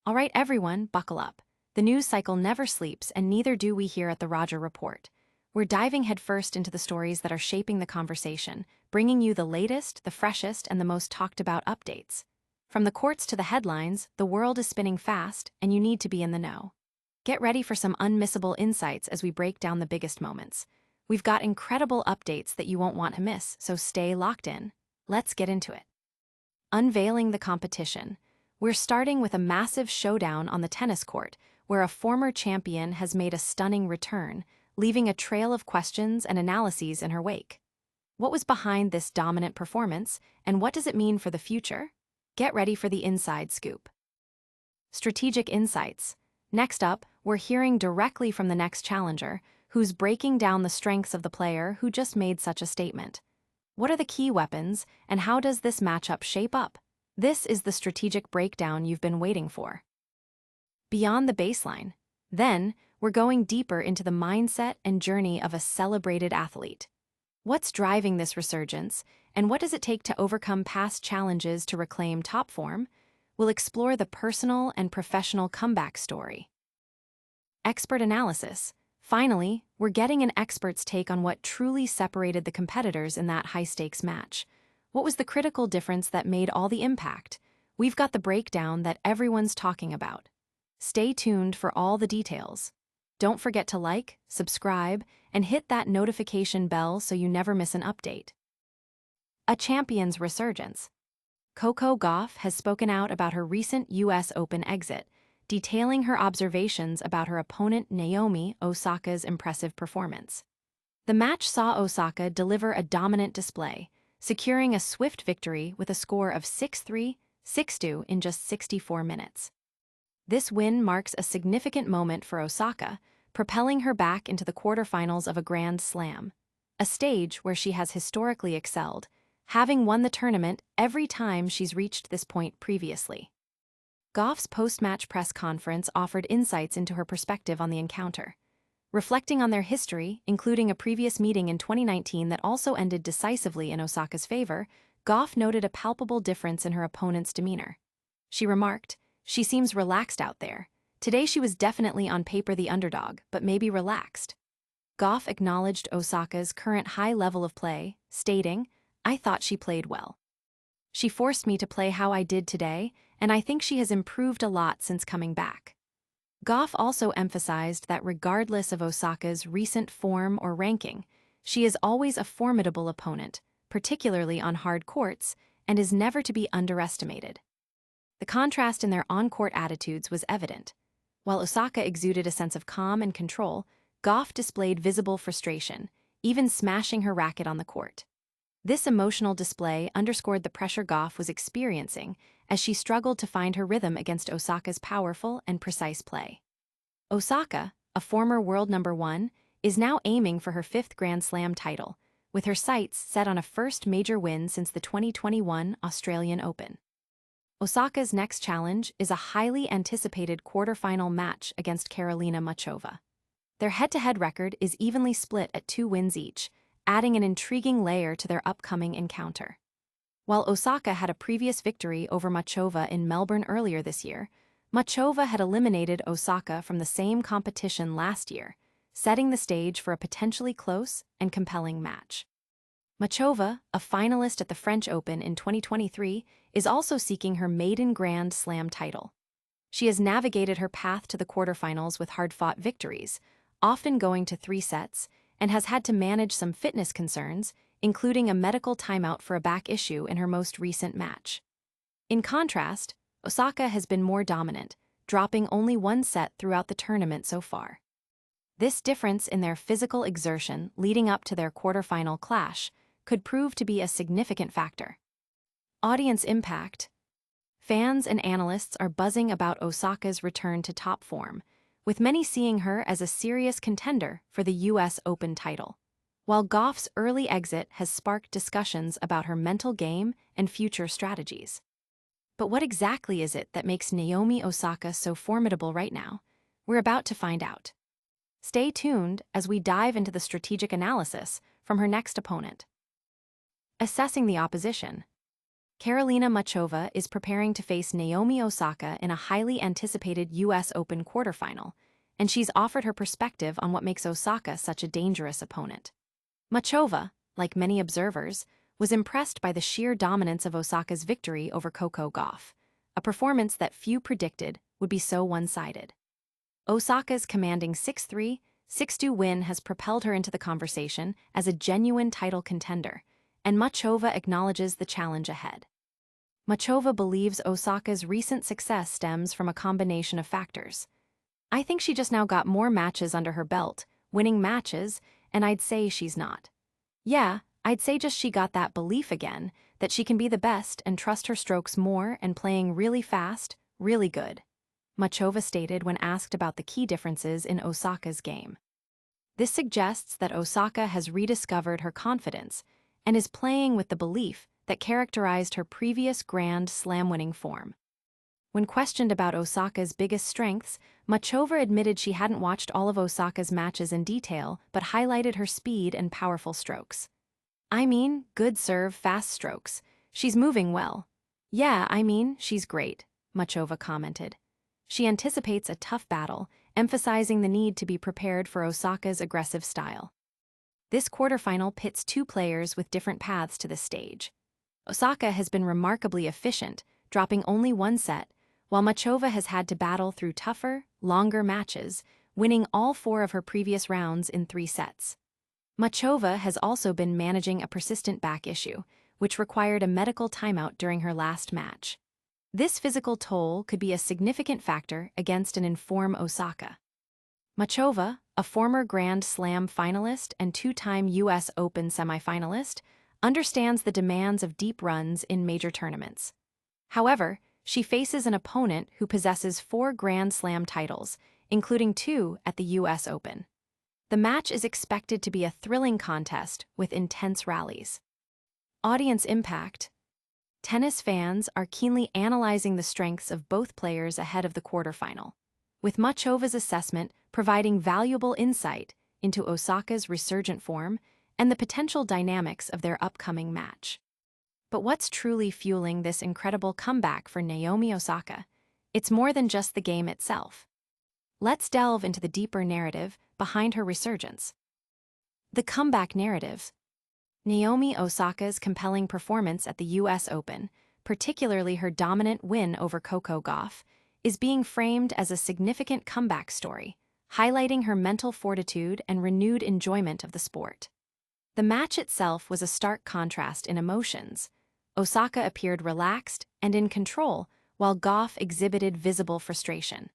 All right, everyone, buckle up. The news cycle never sleeps, and neither do we here at the Roger Report. We're diving headfirst into the stories that are shaping the conversation, bringing you the latest, the freshest, and the most talked about updates. From the courts to the headlines, the world is spinning fast, and you need to be in the know. Get ready for some unmissable insights as we break down the biggest moments. We've got incredible updates that you won't want to miss, so stay locked in. Let's get into it. Unveiling the competition. We're starting with a massive showdown on the tennis court, where a former champion has made a stunning return, leaving a trail of questions and analyses in her wake. What was behind this dominant performance, and what does it mean for the future? Get ready for the inside scoop. Strategic insights. Next up, we're hearing directly from the next challenger, who's breaking down the strengths of the player who just made such a statement. What are the key weapons, and how does this matchup shape up? This is the strategic breakdown you've been waiting for. Beyond the baseline. Then, we're going deeper into the mindset and journey of a celebrated athlete. What's driving this resurgence, and what does it take to overcome past challenges to reclaim top form? We'll explore the personal and professional comeback story. Expert analysis. Finally, we're getting an expert's take on what truly separated the competitors in that high-stakes match. What was the critical difference that made all the impact? We've got the breakdown that everyone's talking about. Stay tuned for all the details. Don't forget to like, subscribe, and hit that notification bell so you never miss an update. A champion's resurgence. Coco Gauff has spoken out about her recent US Open exit, detailing her observations about her opponent Naomi Osaka's impressive performance. The match saw Osaka deliver a dominant display, securing a swift victory with a score of 6-3, 6-2 in just 64 minutes. This win marks a significant moment for Osaka, propelling her back into the quarterfinals of a Grand Slam, a stage where she has historically excelled, having won the tournament every time she's reached this point previously. Gauff's post-match press conference offered insights into her perspective on the encounter. Reflecting on their history, including a previous meeting in 2019 that also ended decisively in Osaka's favor, Gauff noted a palpable difference in her opponent's demeanor. She remarked, "She seems relaxed out there. Today she was definitely on paper the underdog, but maybe relaxed." Gauff acknowledged Osaka's current high level of play, stating, "I thought she played well. She forced me to play how I did today, and I think she has improved a lot since coming back." Gauff also emphasized that regardless of Osaka's recent form or ranking, she is always a formidable opponent, particularly on hard courts, and is never to be underestimated. The contrast in their on-court attitudes was evident. While Osaka exuded a sense of calm and control, Gauff displayed visible frustration, even smashing her racket on the court. This emotional display underscored the pressure Gauff was experiencing as she struggled to find her rhythm against Osaka's powerful and precise play. Osaka, a former world number one, is now aiming for her fifth Grand Slam title, with her sights set on a first major win since the 2021 Australian Open. Osaka's next challenge is a highly anticipated quarterfinal match against Karolina Muchova. Their head-to-head record is evenly split at 2 wins each, adding an intriguing layer to their upcoming encounter. While Osaka had a previous victory over Muchova in Melbourne earlier this year, Muchova had eliminated Osaka from the same competition last year, setting the stage for a potentially close and compelling match. Muchova, a finalist at the French Open in 2023, is also seeking her maiden Grand Slam title. She has navigated her path to the quarterfinals with hard-fought victories, often going to 3 sets, and has had to manage some fitness concerns, including a medical timeout for a back issue in her most recent match. In contrast, Osaka has been more dominant, dropping only 1 set throughout the tournament so far. This difference in their physical exertion leading up to their quarterfinal clash could prove to be a significant factor. Audience impact. Fans and analysts are buzzing about Osaka's return to top form, with many seeing her as a serious contender for the US Open title, while Gauff's early exit has sparked discussions about her mental game and future strategies. But what exactly is it that makes Naomi Osaka so formidable right now? We're about to find out. Stay tuned as we dive into the strategic analysis from her next opponent. Assessing the opposition. Karolina Muchova is preparing to face Naomi Osaka in a highly anticipated U.S. Open quarterfinal, and she's offered her perspective on what makes Osaka such a dangerous opponent. Muchova, like many observers, was impressed by the sheer dominance of Osaka's victory over Coco Gauff, a performance that few predicted would be so one-sided. Osaka's commanding 6-3, 6-2 win has propelled her into the conversation as a genuine title contender, and Muchova acknowledges the challenge ahead. Muchova believes Osaka's recent success stems from a combination of factors. "I think she just now got more matches under her belt, winning matches, and I'd say she's not. Yeah, I'd say just she got that belief again, that she can be the best and trust her strokes more and playing really fast, really good," Muchova stated when asked about the key differences in Osaka's game. This suggests that Osaka has rediscovered her confidence and is playing with the belief that characterized her previous Grand Slam-winning form. When questioned about Osaka's biggest strengths, Muchova admitted she hadn't watched all of Osaka's matches in detail but highlighted her speed and powerful strokes. "I mean, good serve, fast strokes. She's moving well." "Yeah, I mean, she's great," Muchova commented. She anticipates a tough battle, emphasizing the need to be prepared for Osaka's aggressive style. This quarterfinal pits two players with different paths to the stage. Osaka has been remarkably efficient, dropping only one set, while Muchova has had to battle through tougher, longer matches, winning all 4 of her previous rounds in 3 sets. Muchova has also been managing a persistent back issue, which required a medical timeout during her last match. This physical toll could be a significant factor against an informed Osaka. Muchova, a former Grand Slam finalist and 2-time U.S. Open semifinalist, understands the demands of deep runs in major tournaments. However, she faces an opponent who possesses 4 Grand Slam titles, including 2 at the U.S. Open. The match is expected to be a thrilling contest with intense rallies. Audience impact. Tennis fans are keenly analyzing the strengths of both players ahead of the quarterfinal, with Muchova's assessment providing valuable insight into Osaka's resurgent form and the potential dynamics of their upcoming match. But what's truly fueling this incredible comeback for Naomi Osaka? It's more than just the game itself. Let's delve into the deeper narrative behind her resurgence. The comeback narrative. Naomi Osaka's compelling performance at the U.S. Open, particularly her dominant win over Coco Gauff, is being framed as a significant comeback story, highlighting her mental fortitude and renewed enjoyment of the sport. The match itself was a stark contrast in emotions. Osaka appeared relaxed and in control, while Gauff exhibited visible frustration.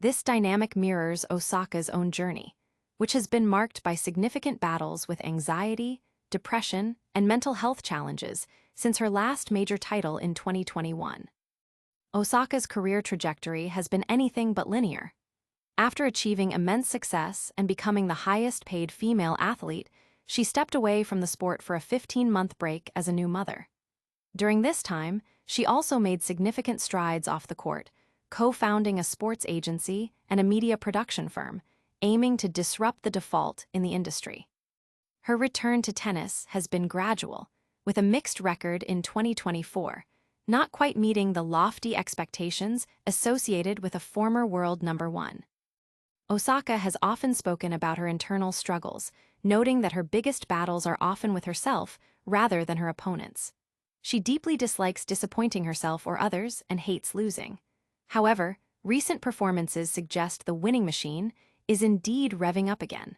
This dynamic mirrors Osaka's own journey, which has been marked by significant battles with anxiety, depression, and mental health challenges since her last major title in 2021. Osaka's career trajectory has been anything but linear. After achieving immense success and becoming the highest-paid female athlete, she stepped away from the sport for a 15-month break as a new mother. During this time, she also made significant strides off the court, co-founding a sports agency and a media production firm, aiming to disrupt the default in the industry. Her return to tennis has been gradual, with a mixed record in 2024, not quite meeting the lofty expectations associated with a former world number 1. Osaka has often spoken about her internal struggles, noting that her biggest battles are often with herself rather than her opponents. She deeply dislikes disappointing herself or others and hates losing. However, recent performances suggest the winning machine is indeed revving up again.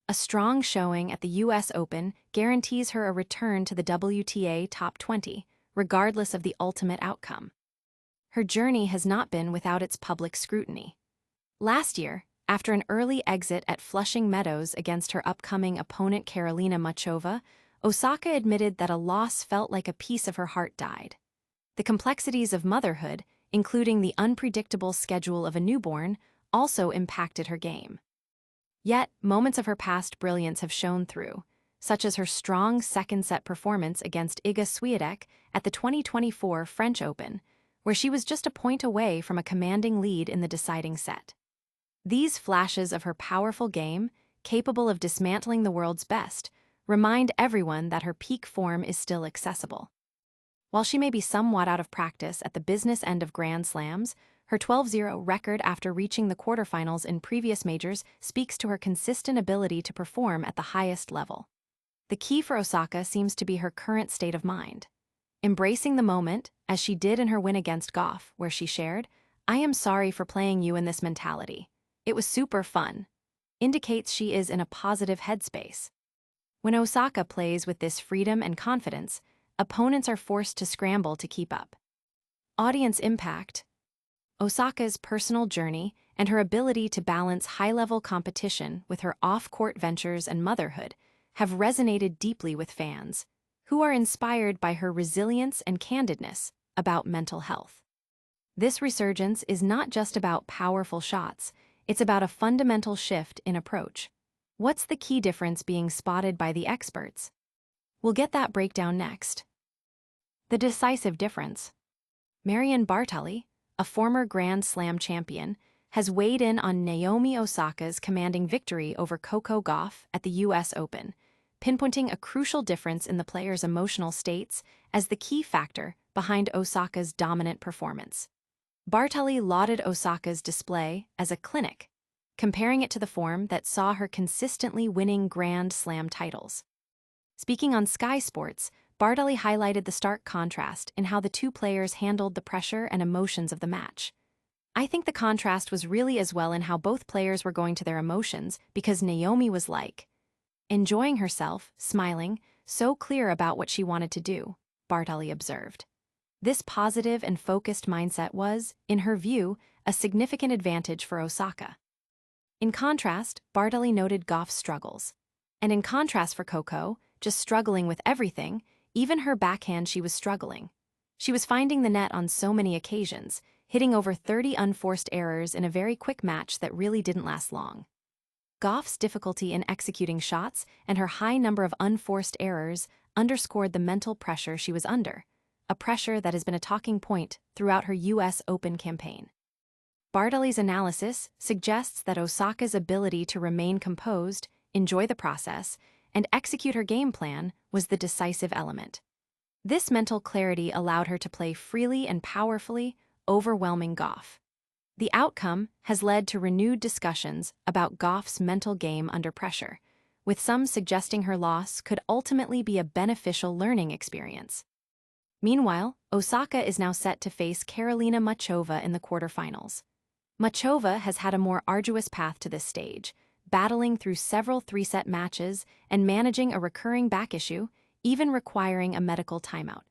A strong showing at the U.S. Open guarantees her a return to the WTA top 20, regardless of the ultimate outcome. Her journey has not been without its public scrutiny. Last year, after an early exit at Flushing Meadows against her upcoming opponent Karolina Muchova, Osaka admitted that a loss felt like a piece of her heart died. The complexities of motherhood, including the unpredictable schedule of a newborn, also impacted her game. Yet, moments of her past brilliance have shown through, such as her strong second-set performance against Iga Swiatek at the 2024 French Open, where she was just a point away from a commanding lead in the deciding set. These flashes of her powerful game, capable of dismantling the world's best, remind everyone that her peak form is still accessible. While she may be somewhat out of practice at the business end of Grand Slams, her 12-0 record after reaching the quarterfinals in previous majors speaks to her consistent ability to perform at the highest level. The key for Osaka seems to be her current state of mind. Embracing the moment, as she did in her win against Gauff, where she shared, "I am sorry for playing you in this mentality. It was super fun," indicates she is in a positive headspace. When Osaka plays with this freedom and confidence, opponents are forced to scramble to keep up. Audience impact. Osaka's personal journey and her ability to balance high-level competition with her off-court ventures and motherhood have resonated deeply with fans, who are inspired by her resilience and candidness about mental health. This resurgence is not just about powerful shots, it's about a fundamental shift in approach. What's the key difference being spotted by the experts? We'll get that breakdown next. The decisive difference. Marion Bartali, a former Grand Slam champion, has weighed in on Naomi Osaka's commanding victory over Coco Gauff at the US Open, pinpointing a crucial difference in the player's emotional states as the key factor behind Osaka's dominant performance. Bartali lauded Osaka's display as a clinic, comparing it to the form that saw her consistently winning Grand Slam titles. Speaking on Sky Sports, Bartali highlighted the stark contrast in how the two players handled the pressure and emotions of the match. "I think the contrast was really as well in how both players were going to their emotions, because Naomi was enjoying herself, smiling, so clear about what she wanted to do," Bartali observed. This positive and focused mindset was, in her view, a significant advantage for Osaka. In contrast, Bartali noted Gauff's struggles. And in contrast for Coco, just struggling with everything, even her backhand she was struggling. She was finding the net on so many occasions, hitting over 30 unforced errors in a very quick match that really didn't last long. Gauff's difficulty in executing shots and her high number of unforced errors underscored the mental pressure she was under, a pressure that has been a talking point throughout her US Open campaign. Bartali's analysis suggests that Osaka's ability to remain composed, enjoy the process, and execute her game plan was the decisive element. This mental clarity allowed her to play freely and powerfully, overwhelming Gauff. The outcome has led to renewed discussions about Gauff's mental game under pressure, with some suggesting her loss could ultimately be a beneficial learning experience. Meanwhile, Osaka is now set to face Karolina Muchova in the quarterfinals. Muchova has had a more arduous path to this stage, battling through several three-set matches and managing a recurring back issue, even requiring a medical timeout.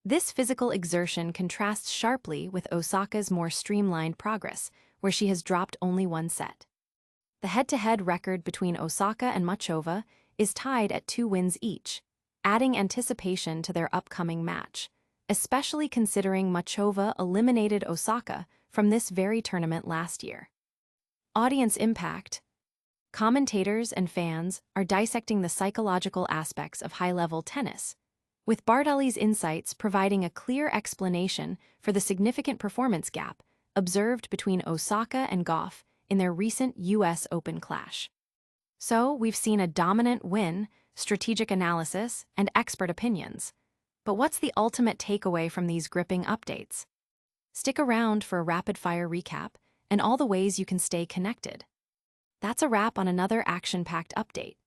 This physical exertion contrasts sharply with Osaka's more streamlined progress, where she has dropped only one set. The head-to-head record between Osaka and Muchova is tied at 2 wins each, adding anticipation to their upcoming match, especially considering Muchova eliminated Osaka from this very tournament last year. Audience impact. Commentators and fans are dissecting the psychological aspects of high-level tennis, with Bartali's insights providing a clear explanation for the significant performance gap observed between Osaka and Gauff in their recent US Open clash. So, we've seen a dominant win, strategic analysis, and expert opinions. But what's the ultimate takeaway from these gripping updates? Stick around for a rapid-fire recap and all the ways you can stay connected. That's a wrap on another action-packed update.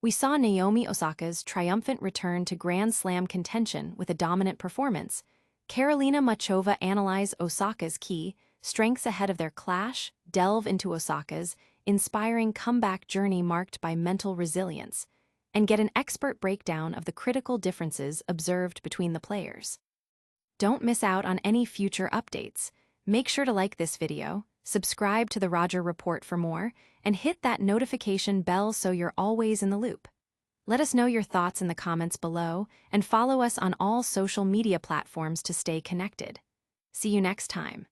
We saw Naomi Osaka's triumphant return to Grand Slam contention with a dominant performance. Karolina Muchova analyze Osaka's key strengths ahead of their clash, delve into Osaka's inspiring comeback journey marked by mental resilience, and get an expert breakdown of the critical differences observed between the players. Don't miss out on any future updates. Make sure to like this video, subscribe to the Roger Report for more, and hit that notification bell so you're always in the loop. Let us know your thoughts in the comments below, and follow us on all social media platforms to stay connected. See you next time.